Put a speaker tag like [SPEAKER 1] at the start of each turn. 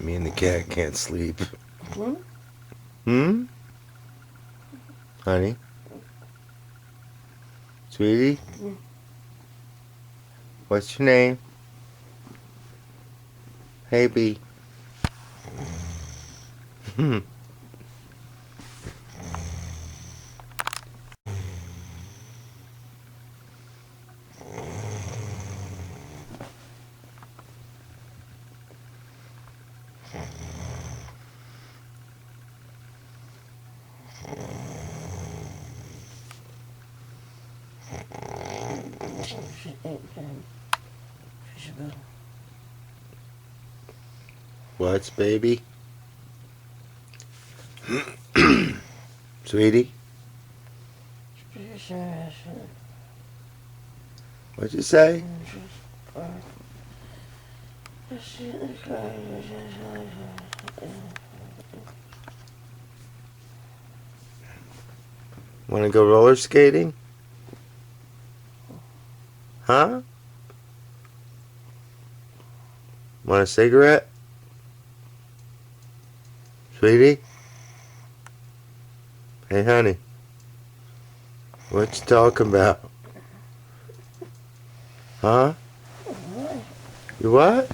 [SPEAKER 1] Me and the cat can't sleep.
[SPEAKER 2] Hmm?
[SPEAKER 1] Hmm? Honey? Sweetie? What's your name? Hey, B. Hmm.
[SPEAKER 2] She ate him. She should go.
[SPEAKER 1] What's baby? Sweetie? What'd you say? Wanna go roller skating? Huh? Want a cigarette? Sweetie? Hey, honey. What you talking about? Huh? You what?